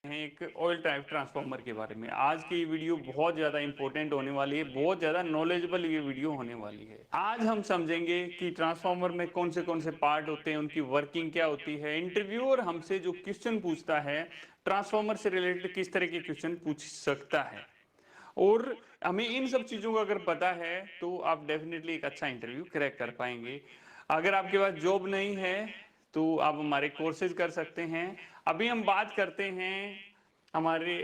हैं एक oil type transformer के बारे में। आज की वीडियो बहुत ज़्यादा इंपॉर्टेंट होने वाली है, बहुत ज़्यादा नॉलेजेबल ये वीडियो होने वाली है। आज हम समझेंगे कि ट्रांसफार्मर में कौन से पार्ट होते हैं, उनकी वर्किंग क्या होती है। इंटरव्यूअर हमसे जो क्वेश्चन पूछता है ट्रांसफार्मर से रिलेटेड, किस तरह के क्वेश्चन पूछ सकता है, और हमें इन सब चीज़ों का अगर पता है तो आप डेफिनेटली एक अच्छा इंटरव्यू क्रैक कर पाएंगे। अगर आपके पास जॉब नहीं है तो आप हमारे कोर्सेज कर सकते हैं। अभी हम बात करते हैं हमारे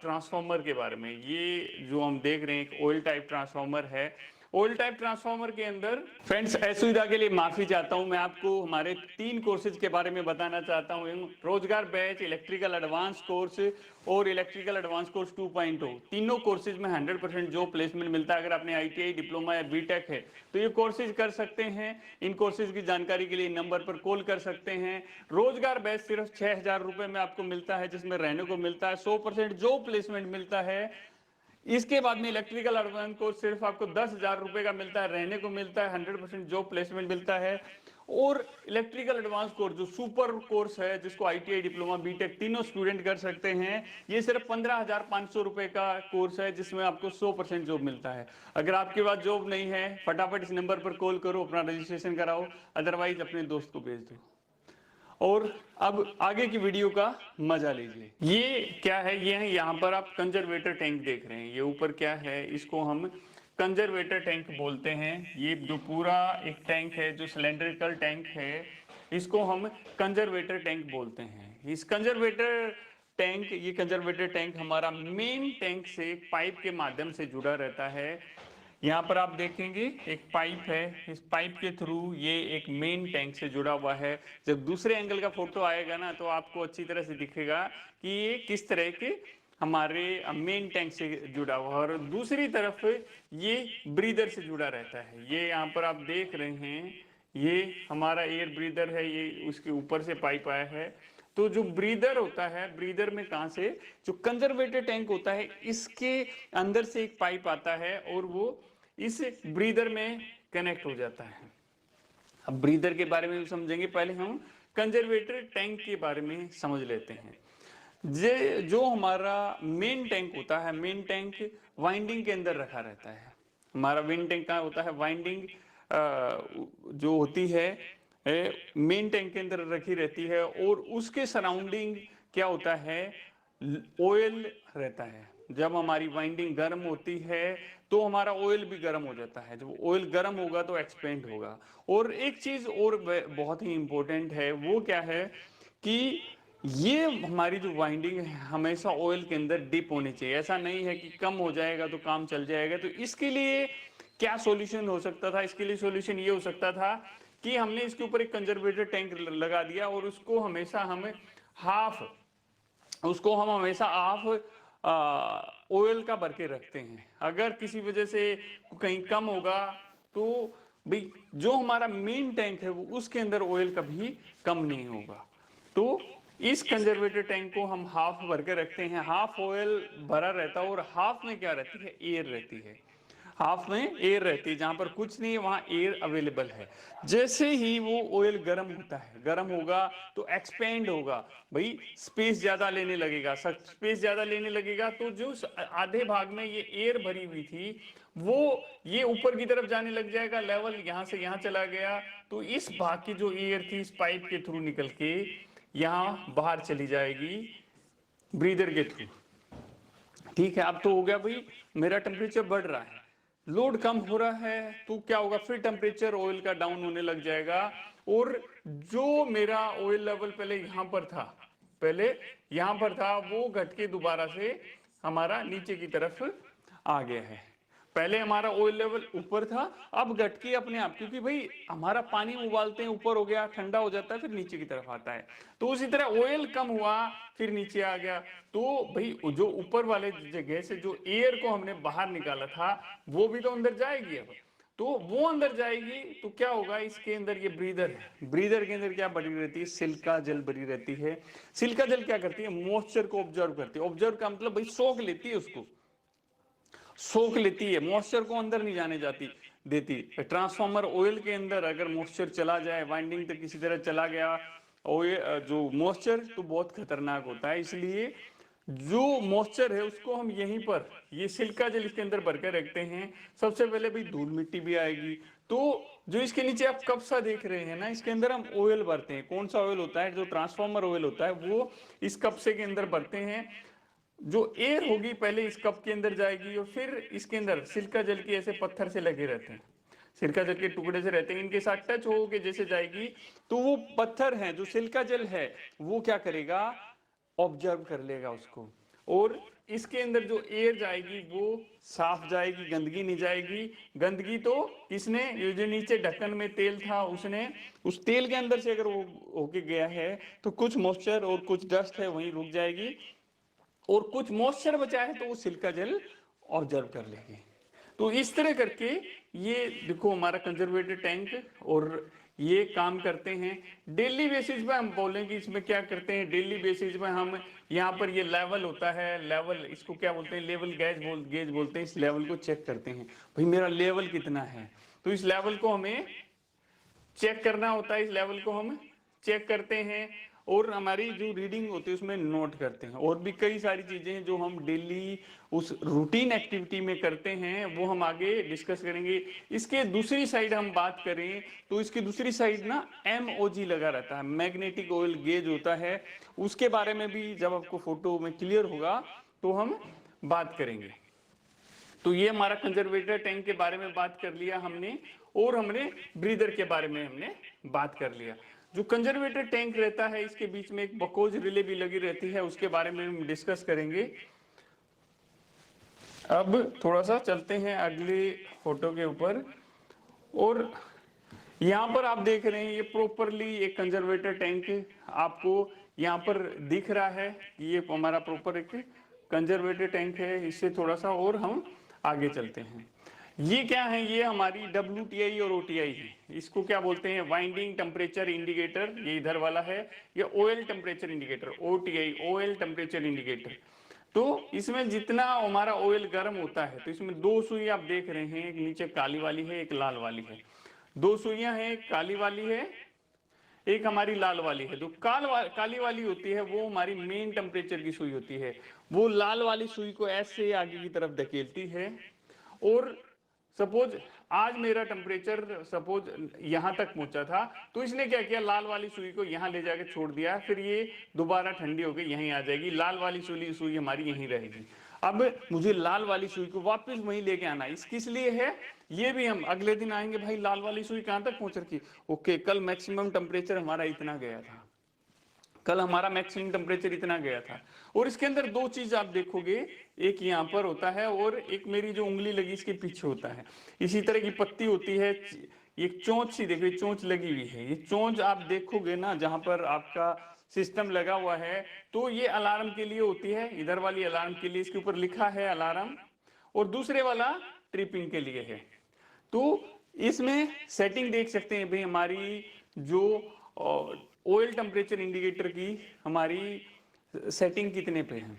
ट्रांसफार्मर के बारे में। ये जो हम देख रहे हैं एक ऑयल टाइप ट्रांसफार्मर है। ऑयल टाइप ट्रांसफार्मर के अंदर फ्रेंड्स, असुविधा के लिए माफी चाहता हूं। मैं आपको हमारे 3 कोर्सेज के बारे में बताना चाहता हूं। रोजगार बैच, इलेक्ट्रिकल एडवांस कोर्स और इलेक्ट्रिकल एडवांस कोर्स 2.0। तीनों कोर्सेज में 100% जॉब प्लेसमेंट मिलता है। अगर आपने ITI डिप्लोमा या बीटेक है तो ये कोर्सेज कर सकते हैं। इन कोर्सेज की जानकारी के लिए नंबर पर कॉल कर सकते हैं। रोजगार बैच सिर्फ 6,000 रुपए में आपको मिलता है, जिसमें रहने को मिलता है, 100% जॉब प्लेसमेंट मिलता है। इसके बाद में इलेक्ट्रिकल एडवांस कोर्स सिर्फ आपको 10,000 रुपए का मिलता है, रहने को मिलता है, 100% जॉब प्लेसमेंट मिलता है। और इलेक्ट्रिकल एडवांस कोर्स जो सुपर कोर्स है, जिसको ITI डिप्लोमा बीटेक तीनों स्टूडेंट कर सकते हैं, ये सिर्फ 15,500 रुपए का कोर्स है, जिसमें आपको 100% जॉब मिलता है। अगर आपके पास जॉब नहीं है, फटाफट इस नंबर पर कॉल करो, अपना रजिस्ट्रेशन कराओ, अदरवाइज अपने दोस्त को भेज दो। और अब आगे की वीडियो का मजा लीजिए। ये क्या है? ये है, यहाँ पर आप कंजर्वेटर टैंक देख रहे हैं। ये ऊपर क्या है, इसको हम कंजर्वेटर टैंक बोलते हैं। ये जो पूरा एक टैंक है, जो सिलेंड्रिकल टैंक है, इसको हम कंजर्वेटर टैंक बोलते हैं। इस कंजर्वेटर टैंक, ये कंजर्वेटर टैंक हमारा मेन टैंक से एक पाइप के माध्यम से जुड़ा रहता है। यहाँ पर आप देखेंगे एक पाइप है, इस पाइप के थ्रू ये एक मेन टैंक से जुड़ा हुआ है। जब दूसरे एंगल का फोटो आएगा ना तो आपको अच्छी तरह से दिखेगा कि ये किस तरह के हमारे मेन टैंक से जुड़ा हुआ है। और दूसरी तरफ ये ब्रीदर से जुड़ा रहता है। ये यहाँ पर आप देख रहे हैं, ये हमारा एयर ब्रीदर है, ये उसके ऊपर से पाइप आया है। तो जो ब्रीदर होता है, ब्रीदर में कहां से, जो कंजर्वेटर टैंक होता है, इसके अंदर से एक पाइप आता है और वो इस ब्रीदर में कनेक्ट हो जाता है। अब ब्रीदर के बारे में भी समझेंगे, पहले हम कंजर्वेटर टैंक के बारे में समझ लेते हैं। जो हमारा मेन टैंक होता है, मेन टैंक वाइंडिंग के अंदर रखा रहता है। हमारा मेन टैंक कहाँ होता है? वाइंडिंग जो होती है मेन टैंक के अंदर रखी रहती है, और उसके सराउंडिंग क्या होता है? ऑयल रहता है। जब हमारी वाइंडिंग गर्म होती है तो हमारा ऑयल भी गर्म हो जाता है। जब ऑयल गर्म होगा तो एक्सपेंड होगा। और एक चीज और बहुत ही इंपॉर्टेंट है, वो क्या है कि ये हमारी जो वाइंडिंग है हमेशा ऑयल के अंदर डिप होनी चाहिए। ऐसा नहीं है कि कम हो जाएगा तो काम चल जाएगा। तो इसके लिए क्या सॉल्यूशन हो सकता था? इसके लिए सॉल्यूशन ये हो सकता था कि हमने इसके ऊपर एक कंजर्वेटर टैंक लगा दिया और उसको हमेशा हम हाफ हाफ ऑयल का भर के रखते हैं। अगर किसी वजह से कहीं कम होगा तो भाई जो हमारा मेन टैंक है वो उसके अंदर ऑयल कभी कम नहीं होगा। तो इस कंजर्वेटर टैंक को हम हाफ भर के रखते हैं। हाफ ऑयल भरा रहता है और हाफ में क्या रहती है? एयर रहती है। हाफ में एयर रहती है, जहां पर कुछ नहीं है वहां एयर अवेलेबल है। जैसे ही वो ऑयल गर्म होता है, गर्म होगा तो एक्सपेंड होगा, भाई स्पेस ज्यादा लेने लगेगा। स्पेस ज्यादा लेने लगेगा तो जो आधे भाग में ये एयर भरी हुई थी वो ये ऊपर की तरफ जाने लग जाएगा। लेवल यहां से यहां चला गया तो इस भाग की जो एयर थी इस पाइप के थ्रू निकल के यहां बाहर चली जाएगी ब्रीदर के थ्रू। ठीक है, अब तो हो गया भाई, मेरा टेम्परेचर बढ़ रहा है, लोड कम हो रहा है, तो क्या होगा? फिर टेम्परेचर ऑयल का डाउन होने लग जाएगा। और जो मेरा ऑयल लेवल पहले यहां पर था, वो घट के दोबारा से हमारा नीचे की तरफ आ गया है। पहले हमारा ऑयल लेवल ऊपर था, अब घट के अपने आप, क्योंकि भाई हमारा पानी उबालते हैं, ऊपर हो गया, ठंडा हो जाता है, फिर नीचे की तरफ आता है। तो उसी तरह ऑयल कम हुआ, फिर नीचे आ गया। तो भाई जो ऊपर वाले जगह से जो एयर को हमने बाहर निकाला था वो भी तो अंदर जाएगी। अब तो वो अंदर जाएगी तो क्या होगा? इसके अंदर ये ब्रीदर है, ब्रीदर के अंदर क्या भरी रहती है? सिलिका जल भरी रहती है। सिलिका जल क्या करती है? मॉइस्चर को ऑब्जर्व करती है। ऑब्जर्व का मतलब भाई सोख लेती है, उसको सोख लेती है, मॉइस्चर को अंदर नहीं जाने जाती देती। ट्रांसफार्मर ऑयल के अंदर अगर मॉइस्चर चला जाए, वाइंडिंग तक किसी तरह चला गया, और ये जो मॉइस्चर तो बहुत खतरनाक होता है, इसलिए जो मॉइस्चर है उसको हम यहीं पर ये सिल्का जेल इसके अंदर भर के रखते हैं। सबसे पहले भाई धूल मिट्टी भी आएगी, तो जो इसके नीचे आप कप सा देख रहे हैं ना, इसके अंदर हम ऑयल भरते हैं। कौन सा ऑयल होता है? जो ट्रांसफार्मर ऑयल होता है, वो इस कप से के अंदर भरते हैं। जो एयर होगी पहले इस कप के अंदर जाएगी और फिर इसके अंदर सिल्का जल के ऐसे पत्थर से लगे रहते हैं, सिल्का जल के टुकड़े से रहते हैं, इनके साथ टच हो के जैसे जाएगी तो वो पत्थर है, जो सिल्का जल है वो क्या करेगा? ऑब्जर्व कर लेगा उसको, और इसके अंदर जो एयर जाएगी वो साफ जाएगी, गंदगी नहीं जाएगी। गंदगी तो किसने? ये जो नीचे ढक्कन में तेल था उसने, उस तेल के अंदर से अगर वो होके गया है तो कुछ मॉइस्चर और कुछ डस्ट है वहीं रुक जाएगी, और कुछ मॉइस्चर बचा है तो वो सिल्का जेल ऑब्जर्व कर लेगी। तो इस तरह करके ये देखो हमारा कंजर्वेटिव टैंक और ये काम करते हैं। डेली बेसिस पे हम बोलेंगे इसमें क्या करते हैं। डेली बेसिस पे हम यहाँ पर ये लेवल होता है, लेवल इसको क्या बोलते हैं? लेवल गेज बोलते हैं। इस लेवल को चेक करते हैं, भाई मेरा लेवल कितना है, तो इस लेवल को हमें चेक करना होता है। इस लेवल को हम चेक करते हैं और हमारी जो रीडिंग होती है उसमें नोट करते हैं। और भी कई सारी चीजें हैं जो हम डेली उस रूटीन एक्टिविटी में करते हैं, वो हम आगे डिस्कस करेंगे। इसके दूसरी साइड हम बात करें तो इसकी दूसरी साइड ना MOG लगा रहता है, मैग्नेटिक ऑयल गेज होता है। उसके बारे में भी जब आपको फोटो में क्लियर होगा तो हम बात करेंगे। तो ये हमारा कंजर्वेटर टैंक के बारे में बात कर लिया हमने, और हमने ब्रीदर के बारे में हमने बात कर लिया। जो कंजर्वेटर टैंक रहता है इसके बीच में एक बकोज रिले भी लगी रहती है, उसके बारे में हम डिस्कस करेंगे। अब थोड़ा सा चलते हैं अगले फोटो के ऊपर, और यहाँ पर आप देख रहे हैं ये प्रॉपरली एक कंजर्वेटर टैंक आपको यहाँ पर दिख रहा है। ये हमारा प्रॉपर एक कंजर्वेटर टैंक है। इससे थोड़ा सा और हम आगे चलते हैं। ये क्या है? ये हमारी WTI और OTI है। इसको क्या बोलते हैं? वाइंडिंग टेम्परेचर इंडिकेटर, ये इधर वाला है। ये oil temperature indicator, OTI oil temperature indicator. तो इसमें जितना हमारा ऑयल गर्म होता है, तो इसमें दो सुई आप देख रहे हैं, एक नीचे काली वाली है, एक लाल वाली है। दो सुइयां हैं, एक काली वाली है, एक हमारी लाल वाली है। जो काली वाली होती है वो हमारी मेन टेम्परेचर की सुई होती है। वो लाल वाली सुई को ऐसे आगे की तरफ धकेलती है, और सपोज आज मेरा टेम्परेचर सपोज यहां तक पहुंचा था, तो इसने क्या किया? लाल वाली सुई को यहां ले जाके छोड़ दिया, फिर ये दोबारा ठंडी होकर यहीं आ जाएगी। लाल वाली सुई हमारी यहीं रहेगी। अब मुझे लाल वाली सुई को वापस वहीं लेके आना है। किस लिए है? ये भी हम अगले दिन आएंगे, भाई लाल वाली सुई कहां तक पहुंच रखी? ओके, कल मैक्सिमम टेम्परेचर हमारा इतना गया था, कल हमारा मैक्सिमम टेम्परेचर इतना गया था। और इसके अंदर दो चीज आप देखोगे, एक यहाँ पर होता है और एक मेरी जो उंगली लगी इसके पीछे होता है। इसी तरह की पत्ती होती है, एक चोंच सी देखो, चोंच लगी हुई है। ये चोंच आप देखोगे ना, जहां पर आपका सिस्टम लगा हुआ है, तो ये अलार्म के लिए होती है। इधर वाली अलार्म के लिए, इसके ऊपर लिखा है अलार्म, और दूसरे वाला ट्रिपिंग के लिए है। तो इसमें सेटिंग देख सकते हैं भाई, हमारी जो ऑयल टेम्परेचर इंडिकेटर की हमारी सेटिंग कितने पे है।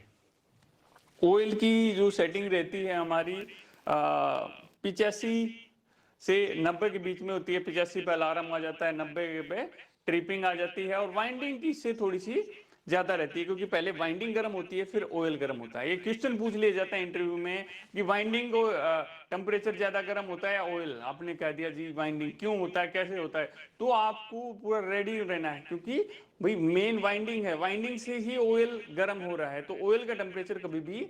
ऑयल की जो सेटिंग रहती है हमारी 85 से 90 के बीच में होती है। 85 पे अलार्म आ जाता है, 90 पे ट्रिपिंग आ जाती है। और वाइंडिंग की इससे थोड़ी सी ज्यादा रहती है, क्योंकि पहले वाइंडिंग गर्म होती है फिर ऑयल गर्म होता है। ये क्वेश्चन पूछ लिया जाता है इंटरव्यू में कि वाइंडिंग को टेम्परेचर ज्यादा गर्म होता है या ऑयल? आपने कह दिया जी वाइंडिंग, क्यों होता है, कैसे होता है? तो आपको पूरा रेडी रहना है, क्योंकि भाई मेन वाइंडिंग है, वाइंडिंग से ही ऑयल गर्म हो रहा है, तो ऑयल का टेम्परेचर कभी भी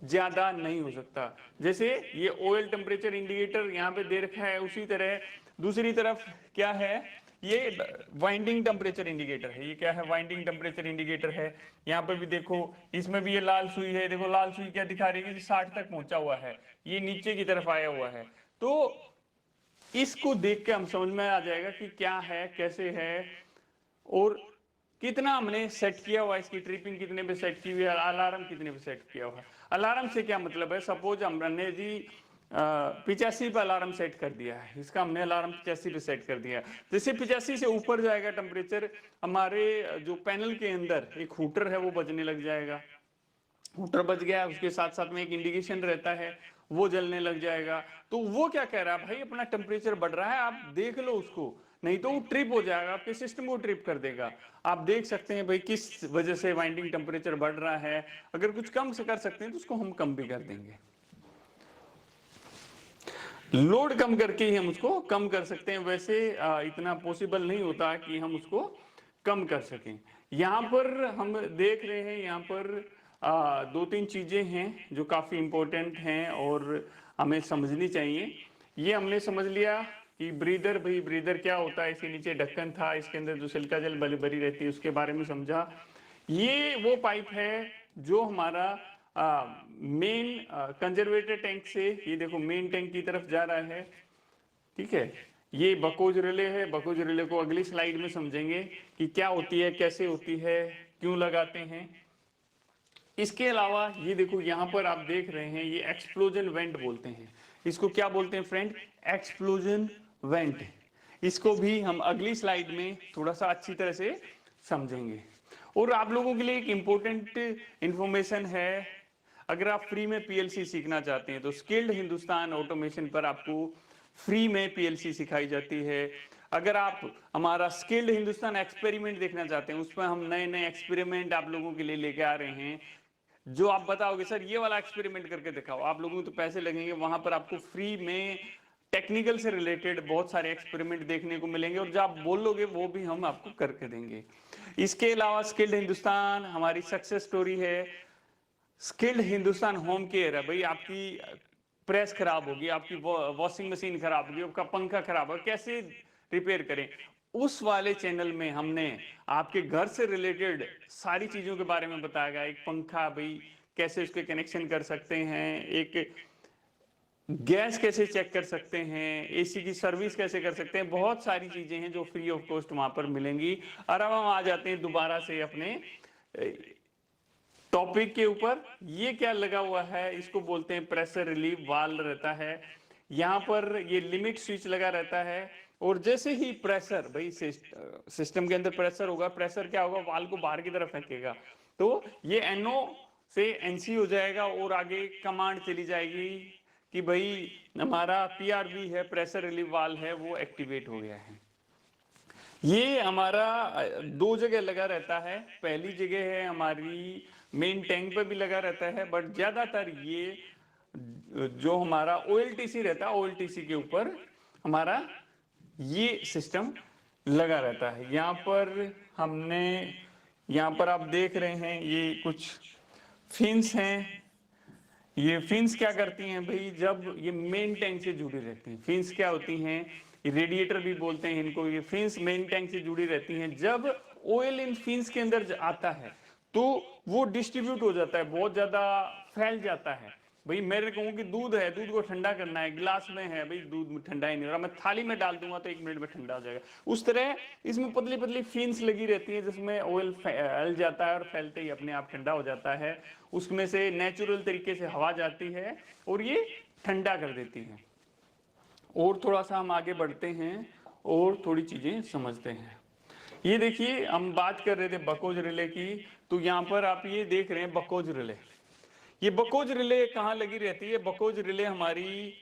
ज्यादा नहीं हो सकता। जैसे ये ऑयल टेम्परेचर इंडिकेटर यहाँ पे दे रखा है, उसी तरह दूसरी तरफ क्या है? ये वाइंडिंग टेम्परेचर इंडिकेटर है। ये क्या है? वाइंडिंग टेम्परेचर इंडिकेटर है। यहाँ पे भी देखो, इसमें भी ये लाल सुई है। देखो लाल सुई क्या दिखा रही है? 60 तक पहुंचा हुआ है, ये नीचे की तरफ आया हुआ है। तो इसको देख के हम समझ में आ जाएगा कि क्या है, कैसे है, और कितना हमने सेट किया हुआ है। इसकी ट्रिपिंग कितने पे सेट की हुई है, अलार्म कितने पे सेट किया हुआ है। अलार्म से क्या मतलब है? सपोज हमने जी 85 पे अलार्म सेट कर दिया है, इसका हमने अलार्म 85 पे सेट कर दिया है। जैसे 85 से ऊपर जाएगा टेम्परेचर, हमारे जो पैनल के अंदर एक हुटर है वो बजने लग जाएगा। हुटर बज गया, उसके साथ साथ में एक इंडिकेशन रहता है, वो जलने लग जाएगा। तो वो क्या कह रहा है? भाई अपना टेम्परेचर बढ़ रहा है, आप देख लो उसको। नहीं तो वो ट्रिप हो जाएगा, आपके सिस्टम को ट्रिप कर देगा। आप देख सकते हैं भाई किस वजह से वाइंडिंग टेम्परेचर बढ़ रहा है, अगर कुछ कम से कर सकते हैं तो उसको हम कम भी कर देंगे। लोड कम करके ही हम उसको कम कर सकते हैं, वैसे इतना पॉसिबल नहीं होता कि हम उसको कम कर सकें। यहाँ पर हम देख रहे हैं, यहाँ पर दो तीन चीजें हैं जो काफी इंपॉर्टेंट हैं और हमें समझनी चाहिए। ये हमने समझ लिया कि ब्रीदर, भाई ब्रीदर क्या होता है, इसके नीचे ढक्कन था, इसके अंदर जो सिलिका जेल भरी रहती है उसके बारे में समझा। ये वो पाइप है जो हमारा मेन कंजर्वेटर टैंक से, ये देखो मेन टैंक की तरफ जा रहा है, ठीक है। ये बकोज रिले है, बकोज रिले को अगली स्लाइड में समझेंगे कि क्या होती है, कैसे होती है, क्यों लगाते हैं। इसके अलावा ये देखो यहाँ पर आप देख रहे हैं, ये एक्सप्लोजन वेंट बोलते हैं, इसको क्या बोलते हैं फ्रेंड, एक्सप्लोजन वेंट। इसको भी हम अगली स्लाइड में थोड़ा सा अच्छी तरह से समझेंगे। और आप लोगों के लिए एक इंपॉर्टेंट इंफॉर्मेशन है, अगर आप फ्री में पीएलसी सीखना चाहते हैं तो स्किल्ड हिंदुस्तान ऑटोमेशन पर आपको फ्री में पीएलसी सिखाई जाती है। अगर आप हमारा स्किल्ड हिंदुस्तान एक्सपेरिमेंट देखना चाहते हैं, उसमें हम नए नए एक्सपेरिमेंट आप लोगों के लिए लेके आ रहे हैं, जो आप बताओगे सर ये वाला एक्सपेरिमेंट करके दिखाओ, आप लोगों को तो पैसे लगेंगे, वहां पर आपको फ्री में टेक्निकल से रिलेटेड बहुत सारे एक्सपेरिमेंट देखने को मिलेंगे, और जो आप बोलोगे वो भी हम आपको करके देंगे। इसके अलावा स्किल्ड हिंदुस्तान हमारी सक्सेस स्टोरी है। स्किल्ड हिंदुस्तान होम केयर है, भाई आपकी प्रेस खराब होगी, आपकी वॉशिंग मशीन खराब होगी, आपका पंखा खराब होगा, कैसे रिपेयर करें, उस वाले चैनल में हमने आपके घर से रिलेटेड सारी चीजों के बारे में बताया गया। एक पंखा भाई कैसे उसके कनेक्शन कर सकते हैं, एक गैस कैसे चेक कर सकते हैं, एसी की सर्विस कैसे कर सकते हैं, बहुत सारी चीजें हैं जो फ्री ऑफ कॉस्ट वहां पर मिलेंगी। और अब हम आ जाते हैं दोबारा से अपने टॉपिक के ऊपर। ये क्या लगा हुआ है, इसको बोलते हैं प्रेशर रिलीफ वाल्व रहता है। यहाँ पर ये लिमिट स्विच लगा रहता है, और जैसे ही प्रेशर, भाई सिस्टम के अंदर प्रेशर होगा, प्रेशर क्या होगा, वाल्व को बाहर की तरफ फेंकेगा, तो ये NO से NC हो जाएगा और आगे कमांड चली जाएगी कि भाई हमारा PRV है, प्रेशर रिलीफ वाल्व है, वो एक्टिवेट हो गया है। ये हमारा दो जगह लगा रहता है, पहली जगह है हमारी मेन टैंक पे भी लगा रहता है, बट ज्यादातर ये जो हमारा OLTC रहता है, OLTC के ऊपर हमारा ये सिस्टम लगा रहता है। यहाँ पर हमने, यहाँ पर आप देख रहे हैं ये कुछ फिन्स हैं। ये फिन्स क्या करती हैं भाई, जब ये मेन टैंक से जुड़ी रहती हैं, फिन्स क्या होती हैं, रेडिएटर भी बोलते हैं इनको, ये फिन्स मेन टैंक से जुड़ी रहती हैं। जब ऑयल इन फिन्स के अंदर आता है तो वो डिस्ट्रीब्यूट हो जाता है, बहुत ज्यादा फैल जाता है। भाई मेरे कहूँ कि दूध है, दूध को ठंडा करना है, गिलास में है, भाई दूध ठंडा ही नहीं हो रहा, मैं थाली में डाल दूंगा तो 1 मिनट में ठंडा हो जाएगा। उस तरह इसमें पतली पतली फिन्स लगी रहती है जिसमें ऑयल फैल जाता है, और फैलते ही अपने आप ठंडा हो जाता है। उसमें से नेचुरल तरीके से हवा जाती है और ये ठंडा कर देती है। और थोड़ा सा हम आगे बढ़ते हैं और थोड़ी चीजें समझते हैं। ये देखिए हम बात कर रहे थे बकोज रिले की, तो यहाँ पर आप ये देख रहे हैं बकोज रिले। ये बकोज रिले कहाँ लगी रहती है, बकोज रिले हमारी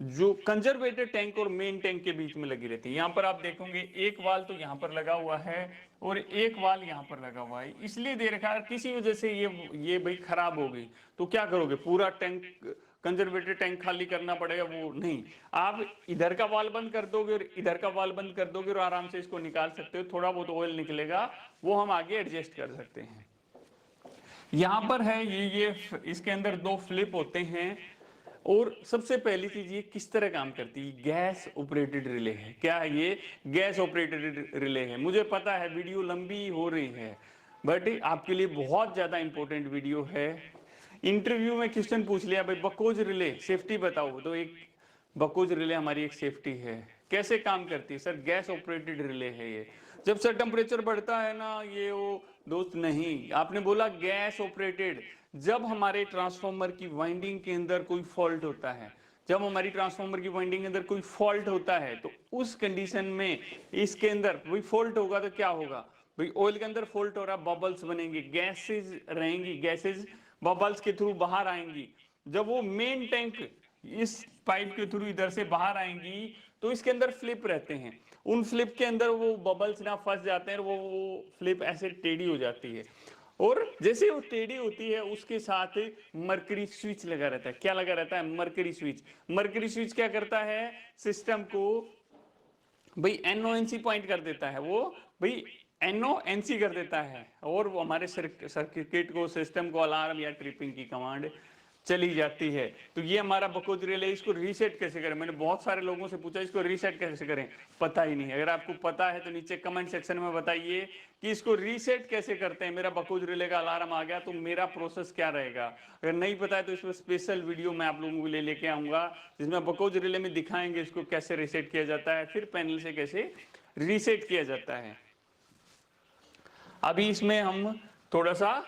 जो कंजर्वेटर टैंक और मेन टैंक के बीच में लगी रहती है। यहाँ पर आप देखोगे एक वाल तो यहाँ पर लगा हुआ है और एक वाल यहाँ पर लगा हुआ है, इसलिए दे रखा है। किसी वजह से ये भाई खराब हो गई तो क्या करोगे, पूरा टैंक कंजर्वेटर टैंक खाली करना पड़ेगा, वो नहीं, आप इधर का वाल बंद कर दोगे और इधर का वाल बंद कर दोगे और आराम से इसको निकाल सकते हो। थोड़ा बहुत ऑयल निकलेगा वो हम आगे एडजस्ट कर सकते हैं। यहाँ पर है ये इसके अंदर 2 फ्लिप होते हैं। और सबसे पहली चीज ये किस तरह काम करती है, गैस ऑपरेटेड रिले है। क्या है ये, गैस ऑपरेटेड रिले है। मुझे पता है वीडियो लंबी हो रही है, बट आपके लिए बहुत ज्यादा इंपॉर्टेंट वीडियो है। इंटरव्यू में क्वेश्चन पूछ लिया भाई बकोज रिले सेफ्टी बताओ, तो एक बकोज रिले हमारी एक सेफ्टी है। कैसे काम करती है सर, गैस ऑपरेटेड रिले है ये। जब सर टेम्परेचर बढ़ता है ना, ये वो दोस्त नहीं, आपने बोला गैस ऑपरेटेड। जब हमारे ट्रांसफार्मर की वाइंडिंग के अंदर कोई फॉल्ट होता है, जब हमारी ट्रांसफार्मर की वाइंडिंग के अंदर कोई फॉल्ट होता है, तो उस कंडीशन में इसके अंदर कोई फॉल्ट होगा तो क्या होगा भाई, ऑयल के अंदर फॉल्ट हो रहा, बबल्स बनेंगे, गैसेज रहेंगी, गैसेज बबल्स के थ्रू बाहर आएंगी। जब वो मेन टैंक इस पाइप के थ्रू इधर से बाहर आएंगी तो इसके अंदर फ्लिप रहते हैं, उन फ्लिप के अंदर वो बबल्स ना फंस जाते हैं, वो फ्लिप ऐसे टेढ़ी हो जाती है, और जैसे वो टेढ़ी होती है उसके साथ मरकरी स्विच लगा रहता है। क्या लगा रहता है? Mercury switch. मरकरी स्विच क्या करता है? सिस्टम को भाई NONC पॉइंट कर देता है, वो भाई NONC कर देता है, और वो हमारे सर्किट को, सिस्टम को अलार्म या ट्रिपिंग की कमांड चली जाती है। तो ये हमारा बकोज रिले। इसको रीसेट कैसे करें? मैंने बहुत सारे लोगों से पूछा इसको रीसेट कैसे करें, पता ही नहीं। अगर आपको पता है तो नीचे कमेंट सेक्शन में बताइए कि इसको रीसेट कैसे करते हैं। मेरा बकोज रिले का अलार्म आ गया तो मेरा प्रोसेस क्या रहेगा। अगर नहीं पता है तो इसमें स्पेशल वीडियो मैं आप लोगों के लिए लेके आऊंगा, जिसमें बकोज रिले में दिखाएंगे इसको कैसे रीसेट किया जाता है, फिर पैनल से कैसे रीसेट किया जाता है। अभी इसमें हम थोड़ा सा